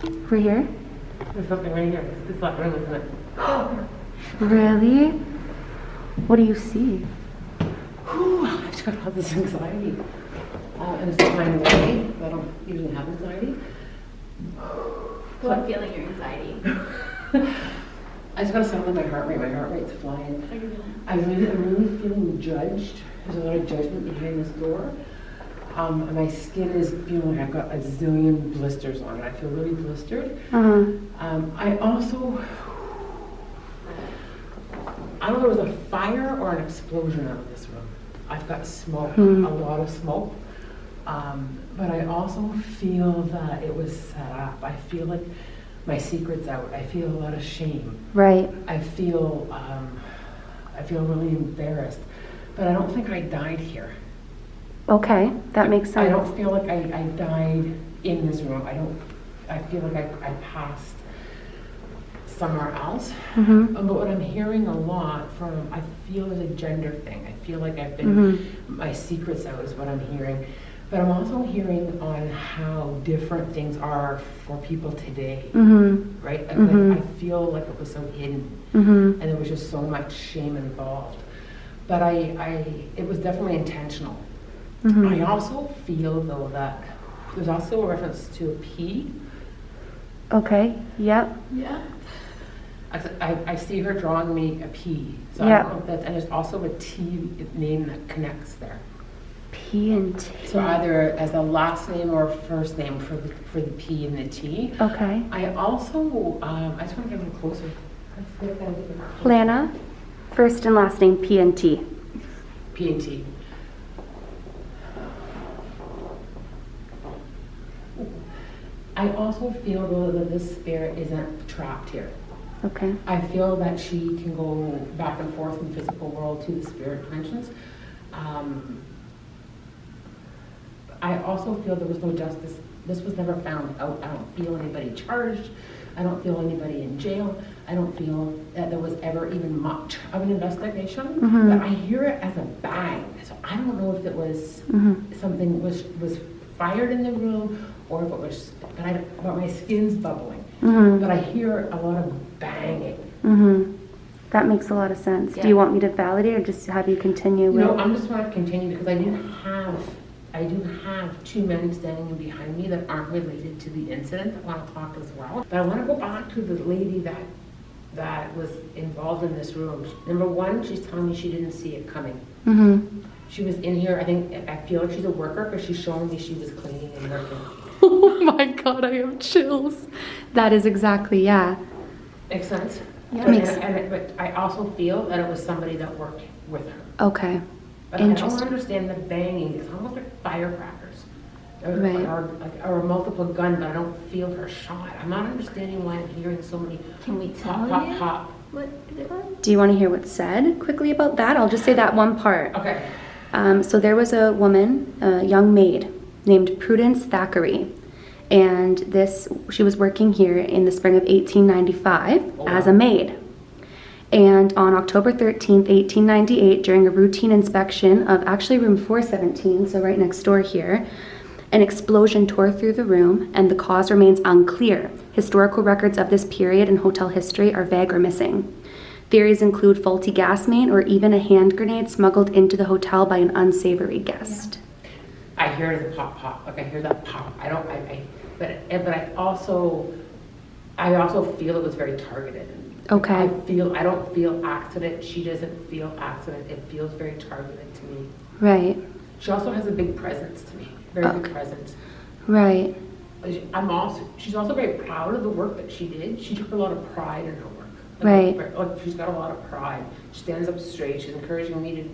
We're here? There's something right here. It's that room, isn't it? Really? What do you see? Whew, I've just got all this anxiety. And it's not my way. I don't usually have anxiety. So I'm feeling your anxiety. I just gotta settle in my heart rate. My heart rate's flying. How are you feeling? I'm really feeling judged. There's a lot of judgment behind this door. And my skin is feeling like I've got a zillion blisters on it. I feel really blistered. I also, I don't know if there was a fire or an explosion out of this room. I've got smoke, a lot of smoke. But I also feel that it was set up. I feel like my secret's out. I feel a lot of shame. Right. I feel really embarrassed. But I don't think I died here. Okay, that makes sense. I don't feel like I died in this room. I feel like I passed somewhere else. But what I'm hearing a lot from, I feel is a gender thing. I feel like I've been, my secret's out is what I'm hearing. But I'm also hearing on how different things are for people today, right? Like, I feel like it was so hidden, and there was just so much shame involved. But it was definitely intentional. I also feel though that there's also a reference to a P. Okay, yep. Yeah. I see her drawing me a P. So Yep. I don't know if that, and there's also a T name that connects there. P and T. So either as a last name or first name for the P and the T. Okay. I also, I just want to get a little closer. Lana, first and last name P and T. P and T. I also feel though that this spirit isn't trapped here. Okay. I feel that she can go back and forth from the physical world to the spirit dimensions. I also feel there was no justice. This was never found out. I don't feel anybody charged. I don't feel anybody in jail. I don't feel that there was ever even much of an investigation. But I hear it as a bang. So I don't know if it was something was fired in the room or if it was, but my skin's bubbling. But I hear a lot of banging. That makes a lot of sense. Yeah. Do you want me to validate or just have you continue with? No, I'm just want to continue because I do have two men standing behind me that aren't related to the incident that want to talk as well. But I want to go back to the lady that was involved in this room. Number one, she's telling me she didn't see it coming. She was in here, I feel like she's a worker because she's showing me she was cleaning and working. Oh my God, I have chills. That is exactly, yeah. Makes sense? Yeah, But I also feel that it was somebody that worked with her. Okay. But I don't Interesting. understand the banging. It's almost like firecrackers. Right. Or a multiple gun, but I don't feel her shot. I'm not understanding why I'm hearing so many Can we tell pop, pop, you pop. what it was? Do you want to hear what's said quickly about that? I'll just say that one part. Okay. So there was a woman, a young maid, named Prudence Thackeray. And she was working here in the spring of 1895 as a maid. And on October 13th, 1898, during a routine inspection of actually room 417, so right next door here, an explosion tore through the room and the cause remains unclear. Historical records of this period in hotel history are vague or missing. Theories include faulty gas main or even a hand grenade smuggled into the hotel by an unsavory guest. I hear the pop, pop. Like I hear that pop. But I also feel it was very targeted. Okay. I don't feel accident. She doesn't feel accident. It feels very targeted to me. Right. She also has a big presence to me. Very big presence. Right. She's also very proud of the work that she did. She took a lot of pride in her work. Right. She's got a lot of pride. She stands up straight. She's encouraging me to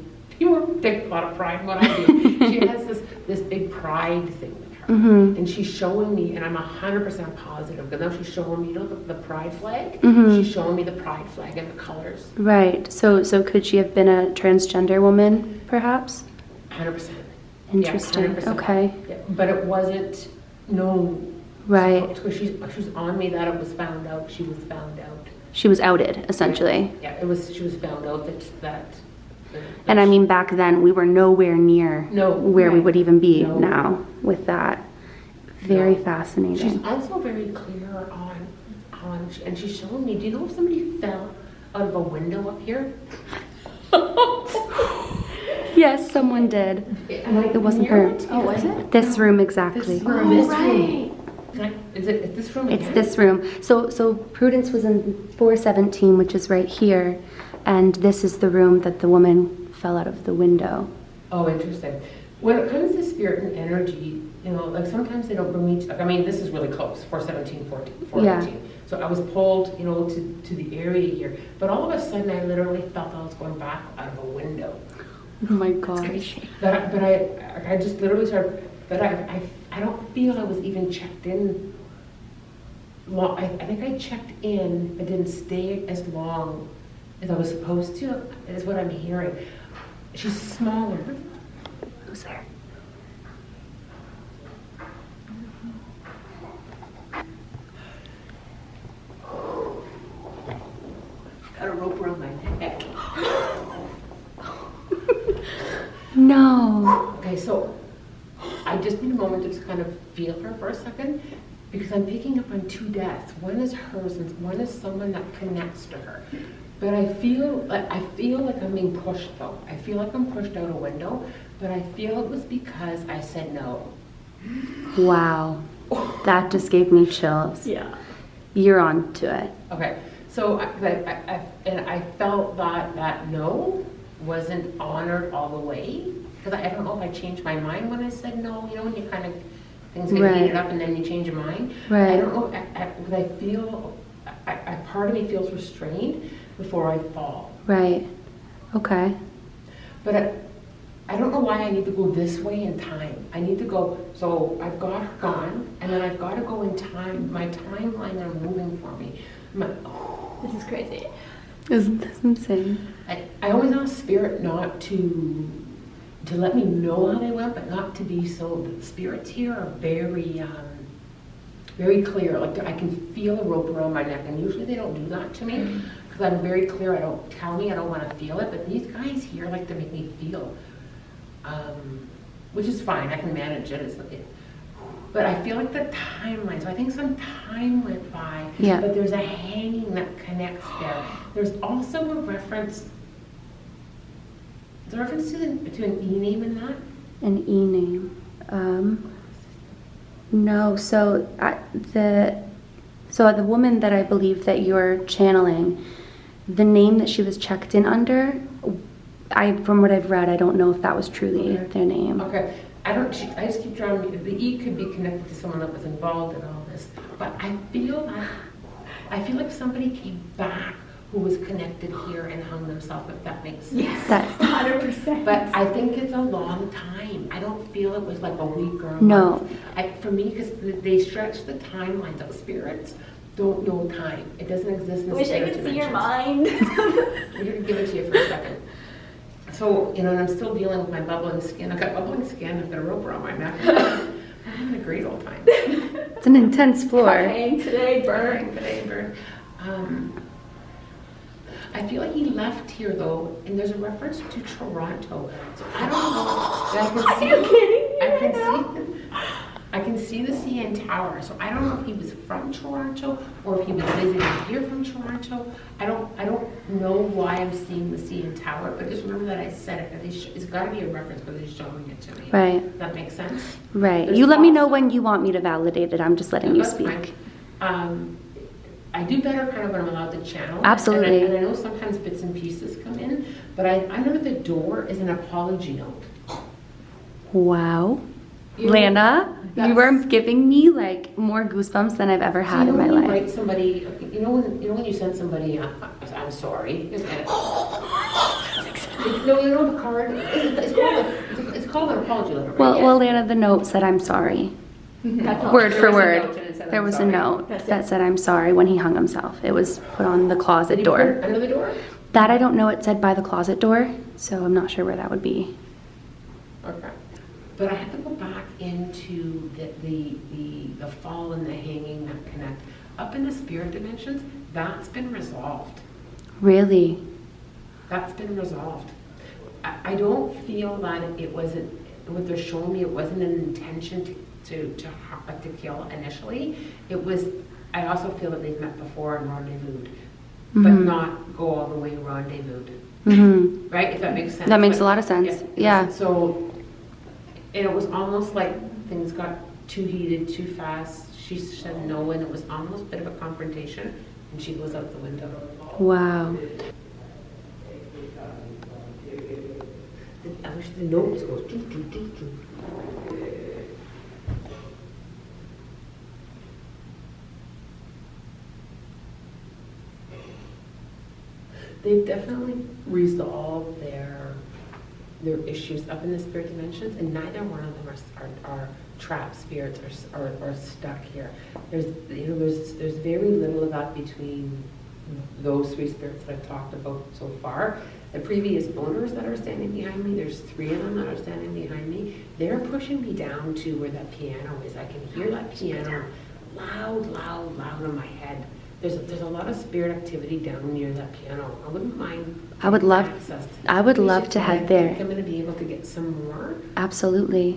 take a lot of pride in what I do. She has this big pride thing with her. And she's showing me, and I'm 100% positive, because now she's showing me the pride flag. She's showing me the pride flag and the colors. Right. So could she have been a transgender woman, perhaps? 100%. Interesting. Yeah, 100%. Okay. Yeah, but it wasn't known. Right. Because she's on me that it was found out. She was found out. She was outed, essentially. Yeah, she was found out that And I mean, back then, we were nowhere near No, where we right. would even be No. now with that. Very She's fascinating. also very clear and she's showing me, do you know if somebody fell out of a window up here? Yes, someone did. It wasn't her. Oh, was it? This room exactly. This room. Oh, right. Is it this room It's again? this room. So Prudence was in 417, which is right here, and this is the room that the woman fell out of the window. Oh, interesting. When it comes to spirit and energy, you know, like sometimes they don't bring me to, like, I mean, this is really close, 417, 418. So I was pulled, you know, to the area here. But all of a sudden, I literally felt I was going back out of a window. Oh my gosh. But I just literally started, but I don't feel I was even checked in. I think I checked in, but didn't stay as long as I was supposed to, is what I'm hearing. She's smaller. Who's there? Got a rope around my neck. No. Okay, so I just need a moment to just kind of feel her for a second because I'm picking up on two deaths. One is hers and one is someone that connects to her. But I feel like I'm being pushed though. I feel like I'm pushed out a window, but I feel it was because I said no. Wow. That just gave me chills. Yeah. You're on to it. Okay, so I felt that no wasn't honored all the way because I don't know if I changed my mind when I said no. You know, when you kind of things get Right. heated up and then you change your mind. Right. I don't know because I feel a part of me feels restrained before I fall. Right. Okay. But I don't know why I need to go this way in time. I need to go, so I've got her gone, and then I've got to go in time. My timeline are moving for me. This is crazy. Isn't this insane? I always ask spirit not to let me know how they went, but not to be so. The spirits here are very, very clear. Like I can feel a rope around my neck, and usually they don't do that to me because I'm very clear. I don't tell me I don't want to feel it, but these guys here like to make me feel, which is fine. I can manage it. But I feel like the timeline. So I think some time went by. Yeah. But there's a hanging that connects there. There's also a reference. Is there a reference to an E name in that? An E name. No. So the woman that I believe that you're channeling, the name that she was checked in under, from what I've read, I don't know if that was truly their name. Okay. I just keep trying. The E could be connected to someone that was involved in all this, but I feel like somebody came back who was connected here and hung themselves. If that makes sense. Yes. That 100%. But I think it's a long time. I don't feel it was like a week or a No. month. For me, because they stretch the timelines of spirits. Don't know time. It doesn't exist in I wish I spirit could see your dimensions. mind. I'm gonna give it to you for a second. So, you know, and I'm still dealing with my bubbling skin. I've got bubbling skin, I've got a rope around my neck. I'm having a great old time. it's an intense floor. Crying today, burn. Burn, today, burn. I feel like he left here though, and there's a reference to Toronto. So I don't know. Are you kidding me? I can see the CN Tower. So I don't know if he was from Toronto or if he was visiting here from Toronto. I don't know why I'm seeing the CN Tower, but just remember that I said it. It's got to be a reference because he's showing it to me. Right. That makes sense. Right. There's You let me also- know when you want me to validate it. I'm just letting you That's speak. fine. I do better kind of when I'm allowed to channel. Absolutely. And I know sometimes bits and pieces come in, but under the door is an apology note. Wow. You know, Lana, you that's- were giving me like more goosebumps than I've ever had in my when you life. write somebody, you know when you send somebody, I'm sorry. No, you know the card. It's called an apology letter. Right? Well, Lana, the note said I'm sorry. That's all. Word There for was a word. note and it said, There "I'm was a sorry." note That's that it. said I'm sorry when he hung himself. It was put on the closet Did you put door. it under the door? That I don't know. It said by the closet door, so I'm not sure where that would be. Okay. But I have to go back into the fall and the hanging that connect. Up in the spirit dimensions, that's been resolved. Really? That's been resolved. I don't feel that it wasn't, what they're showing me, it wasn't an intention to kill initially. It was, I also feel that they've met before and rendezvoused, but Mhm. not go all the way rendezvoused, Mhm. right? If that makes sense. That makes But- a lot of sense. Yeah. So, and it was almost like things got too heated too fast. She said no, and it was almost a bit of a confrontation, and she goes out the window. Wow. I wish the nose goes doo, doo, doo, doo. They've definitely resolved their issues up in the spirit dimensions, and neither one of them are trapped spirits or stuck here. There's very little of that between those three spirits that I've talked about so far. The previous owners that are standing behind me, there's 3 of them that are standing behind me. They're pushing me down to where that piano is. I can hear that piano loud in my head. There's a lot of spirit activity down near that piano. I wouldn't mind. I would love- access. I would love It's to just head that there. I think I'm going to be able to get some more. Absolutely.